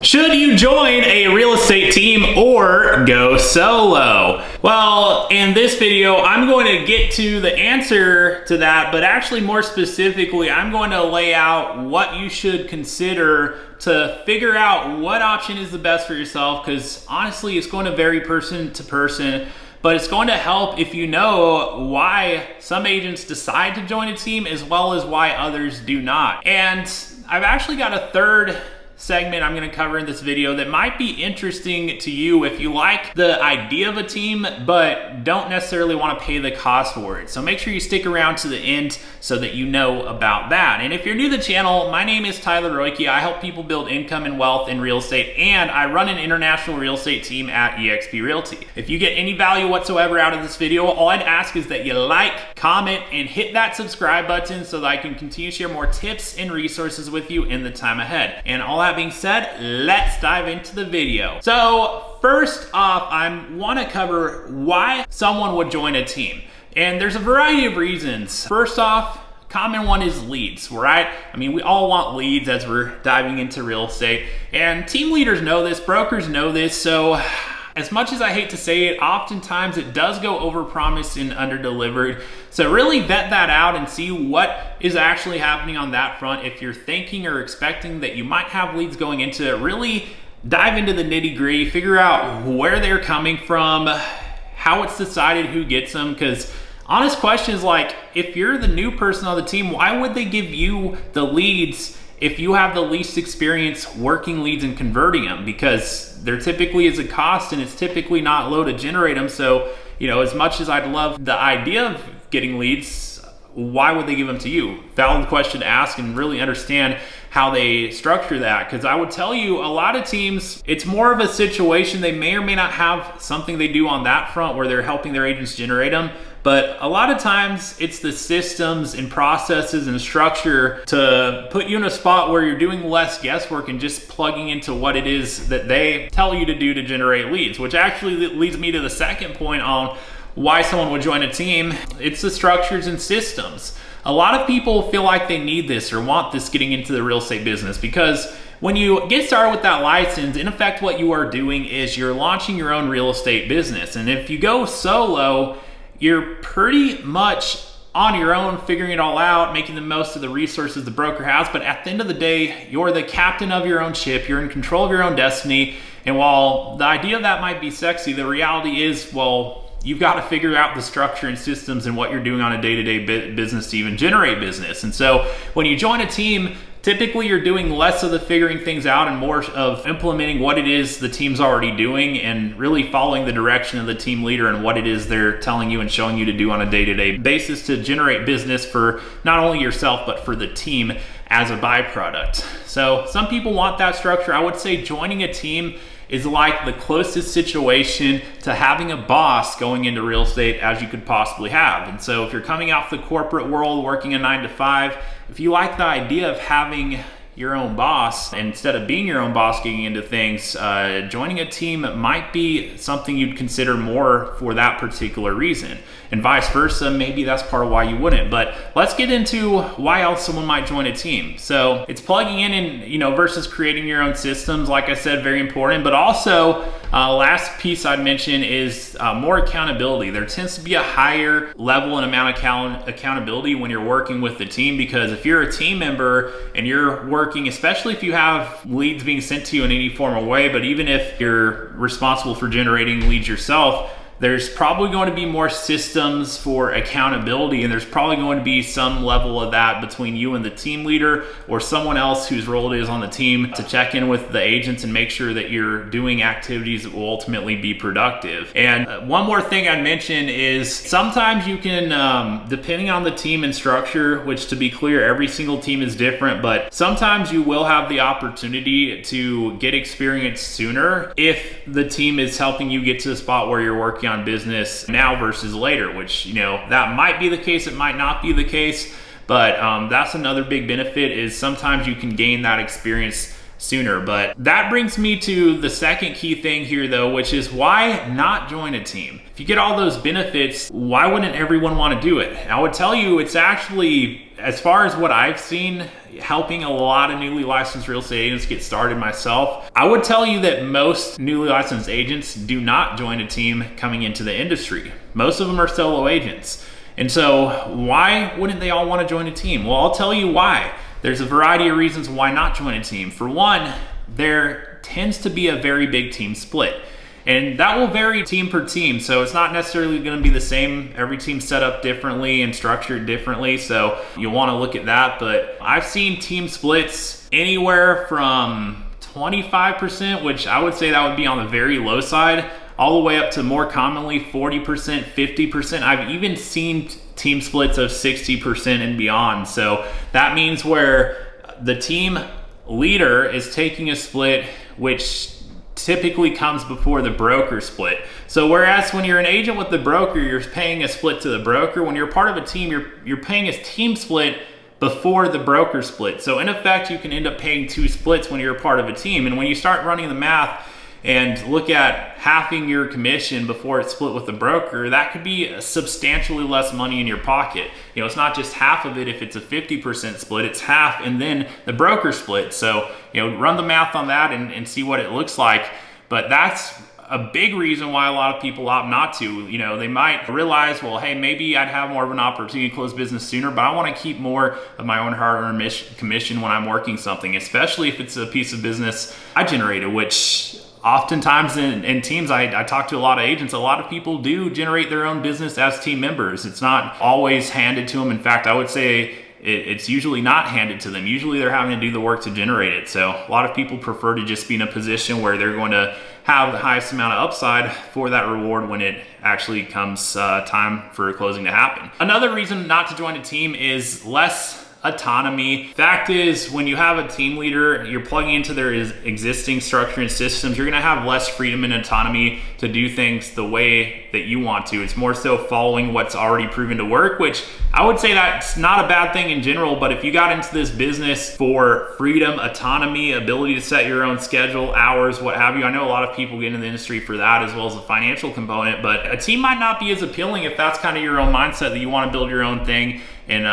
Should you join a real estate team or go solo? Well, in this video, I'm going to get to the answer to that, but actually more specifically, I'm going to lay out what you should consider to figure out what option is the best for yourself, because honestly, it's going to vary person to person. But it's going to help if you know why some agents decide to join a team as well as why others do not. And I've actually got a third segment I'm going to cover in this video that might be interesting to you if you like the idea of a team but don't necessarily want to pay the cost for it. So make sure you stick around to the end so that you know about that. And if you're new to the channel, my name is Tyler Roicki. I help people build income and wealth in real estate, and I run an international real estate team at eXp Realty. If you get any value whatsoever out of this video, all I'd ask is that you like, comment, and hit that subscribe button so that I can continue to share more tips and resources with you in the time ahead. And all that being said, let's dive into the video. So first off, I want to cover why someone would join a team. And there's a variety of reasons. First off, common one is leads, right? I mean, we all want leads as we're diving into real estate, and team leaders know this, brokers know this. So as much as I hate to say it, oftentimes it does go overpromised and underdelivered. So really vet that out and see what is actually happening on that front. If you're thinking or expecting that you might have leads going into it, really dive into the nitty-gritty, figure out where they're coming from, how it's decided who gets them, because honest questions like, if you're the new person on the team, why would they give you the leads if you have the least experience working leads and converting them? Because there typically is a cost and it's typically not low to generate them. So, you know, as much as I'd love the idea of getting leads, why would they give them to you? Valid question to ask and really understand how they structure that. Because I would tell you, a lot of teams, it's more of a situation, they may or may not have something they do on that front where they're helping their agents generate them. But a lot of times it's the systems and processes and structure to put you in a spot where you're doing less guesswork and just plugging into what it is that they tell you to do to generate leads, which actually leads me to the second point on why someone would join a team. It's the structures and systems. A lot of people feel like they need this or want this getting into the real estate business, because when you get started with that license, in effect what you are doing is you're launching your own real estate business. And if you go solo, you're pretty much on your own, figuring it all out, making the most of the resources the broker has. But at the end of the day, you're the captain of your own ship. You're in control of your own destiny. And while the idea of that might be sexy, the reality is, well, you've got to figure out the structure and systems and what you're doing on a day-to-day business to even generate business. And so when you join a team, typically you're doing less of the figuring things out and more of implementing what it is the team's already doing and really following the direction of the team leader and what it is they're telling you and showing you to do on a day-to-day basis to generate business for not only yourself, but for the team as a byproduct. So some people want that structure. I would say joining a team is like the closest situation to having a boss going into real estate as you could possibly have. And so if you're coming out the corporate world, working a 9-to-5, if you like the idea of having your own boss instead of being your own boss getting into things, joining a team might be something you'd consider more for that particular reason. And vice versa, maybe that's part of why you wouldn't. But let's get into why else someone might join a team. So it's plugging in and, you know, versus creating your own systems. Like I said, very important. But also, last piece I'd mention is more accountability. There tends to be a higher level and amount of accountability when you're working with the team, because if you're a team member and you're working, especially if you have leads being sent to you in any form or way, but even if you're responsible for generating leads yourself, there's probably going to be more systems for accountability, and there's probably going to be some level of that between you and the team leader or someone else whose role it is on the team to check in with the agents and make sure that you're doing activities that will ultimately be productive. And one more thing I'd mention is sometimes you can, depending on the team and structure, which to be clear, every single team is different, but sometimes you will have the opportunity to get experience sooner if the team is helping you get to the spot where you're working on business now versus later, which, you know, that might be the case, it might not be the case, but that's another big benefit, is sometimes you can gain that experience sooner. But that brings me to the second key thing here though, which is why not join a team? If if you get all those benefits, why wouldn't everyone want to do it? I would tell you it's actually, as far as what I've seen, helping a lot of newly licensed real estate agents get started myself, I would tell you that most newly licensed agents do not join a team coming into the industry. Most of them are solo agents. And so why wouldn't they all want to join a team? Well, I'll tell you why. There's a variety of reasons why not join a team. For one, there tends to be a very big team split. And that will vary team per team. So it's not necessarily going to be the same. Every team's set up differently and structured differently. So you'll want to look at that. But I've seen team splits anywhere from 25%, which I would say that would be on the very low side, all the way up to more commonly 40%, 50%. I've even seen team splits of 60% and beyond. So that means where the team leader is taking a split, which typically comes before the broker split. So whereas when you're an agent with the broker, you're paying a split to the broker. When you're part of a team, you're paying a team split before the broker split. So in effect, you can end up paying two splits when you're a part of a team. And when you start running the math and look at halving your commission before it's split with the broker, that could be substantially less money in your pocket. You know, it's not just half of it. If it's a 50% split, it's half and then the broker split. So, you know, run the math on that and see what it looks like. But that's a big reason why a lot of people opt not to. You know, they might realize, well, hey, maybe I'd have more of an opportunity to close business sooner, but I want to keep more of my own hard-earned commission when I'm working something, especially if it's a piece of business I generated, which oftentimes in teams, I talk to a lot of agents, a lot of people do generate their own business as team members. It's not always handed to them. In fact, I would say it's usually not handed to them. Usually they're having to do the work to generate it. So a lot of people prefer to just be in a position where they're going to have the highest amount of upside for that reward when it actually comes time for closing to happen. Another reason not to join a team is less autonomy. Fact is, when you have a team leader, you're plugging into their existing structure and systems, you're gonna have less freedom and autonomy to do things the way that you want to. It's more so following what's already proven to work, which I would say that's not a bad thing in general, but if you got into this business for freedom, autonomy, ability to set your own schedule, hours, what have you, I know a lot of people get into the industry for that as well as a financial component, but a team might not be as appealing if that's kind of your own mindset, that you want to build your own thing and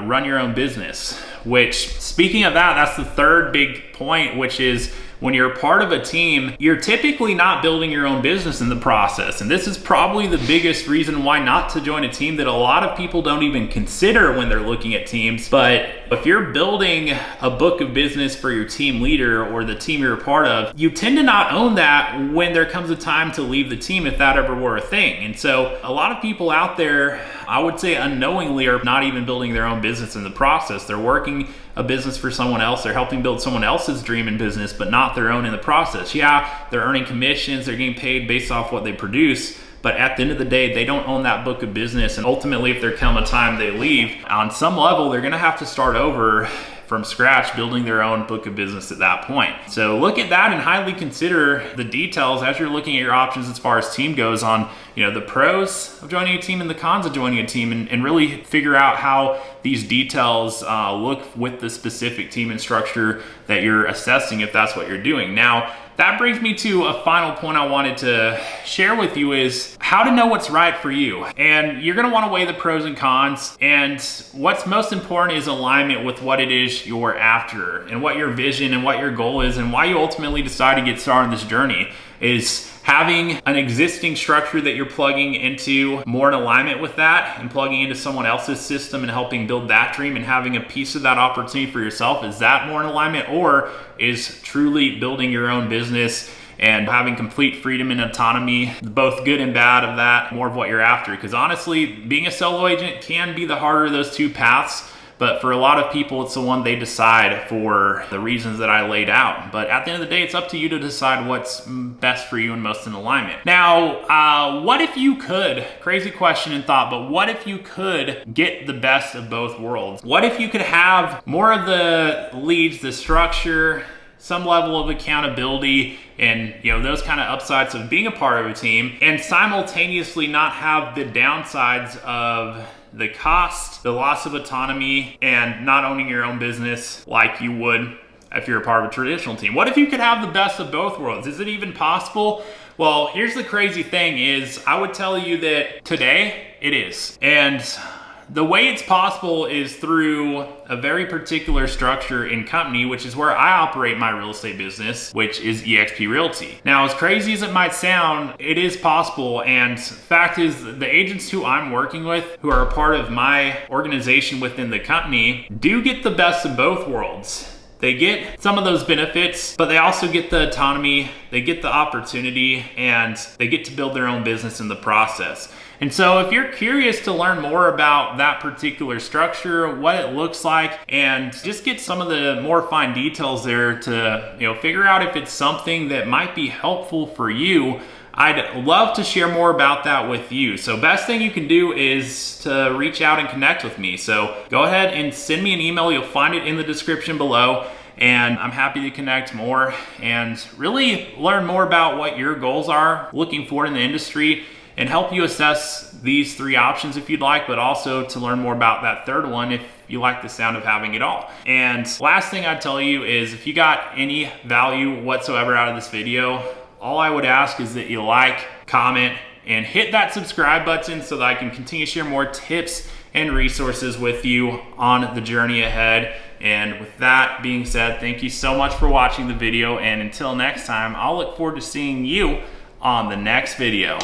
run your own business. Which, speaking of that, that's the third big point, which is when you're a part of a team, you're typically not building your own business in the process. And this is probably the biggest reason why not to join a team that a lot of people don't even consider when they're looking at teams. But if you're building a book of business for your team leader or the team you're a part of, you tend to not own that when there comes a time to leave the team, if that ever were a thing. And so a lot of people out there, I would say unknowingly, are not even building their own business in the process. They're working a business for someone else. They're helping build someone else's dream in business, but not their own in the process. Yeah, they're earning commissions, they're getting paid based off what they produce, but at the end of the day, they don't own that book of business. And ultimately, if there come a time they leave, on some level, they're gonna have to start over from scratch, building their own book of business at that point. So look at that and highly consider the details as you're looking at your options as far as team goes on, you know, the pros of joining a team and the cons of joining a team, and really figure out how these details look with the specific team and structure that you're assessing, if that's what you're doing. Now, that brings me to a final point I wanted to share with you, is how to know what's right for you. And you're gonna wanna weigh the pros and cons, and what's most important is alignment with what it is you're after and what your vision and what your goal is, and why you ultimately decide to get started on this journey. Is having an existing structure that you're plugging into more in alignment with that, and plugging into someone else's system and helping build that dream and having a piece of that opportunity for yourself, is that more in alignment? Or is truly building your own business and having complete freedom and autonomy, both good and bad of that, more of what you're after? Because honestly, being a solo agent can be the harder of those two paths. But for a lot of people, it's the one they decide for the reasons that I laid out. But at the end of the day, it's up to you to decide what's best for you and most in alignment. Now, what if you could, crazy question and thought, but what if you could get the best of both worlds? What if you could have more of the leads, the structure, some level of accountability, and those kind of upsides of being a part of a team, and simultaneously not have the downsides of the cost, the loss of autonomy, and not owning your own business like you would if you're a part of a traditional team? What if you could have the best of both worlds? Is it even possible? Well, here's the crazy thing is I would tell you that today it is. And the way it's possible is through a very particular structure in company, which is where I operate my real estate business, which is eXp Realty. Now, as crazy as it might sound, it is possible. And fact is, the agents who I'm working with, who are a part of my organization within the company, do get the best of both worlds. They get some of those benefits, but they also get the autonomy, they get the opportunity, and they get to build their own business in the process. And so if you're curious to learn more about that particular structure, what it looks like, and just get some of the more fine details there to figure out if it's something that might be helpful for you, I'd love to share more about that with you. So best thing you can do is to reach out and connect with me. So go ahead and send me an email. You'll find it in the description below. And I'm happy to connect more and really learn more about what your goals are looking for in the industry and help you assess these 3 options if you'd like, but also to learn more about that third one if you like the sound of having it all. And last thing I'd tell you is if you got any value whatsoever out of this video, all I would ask is that you like, comment, and hit that subscribe button so that I can continue to share more tips and resources with you on the journey ahead. And with that being said, thank you so much for watching the video. And until next time, I'll look forward to seeing you on the next video.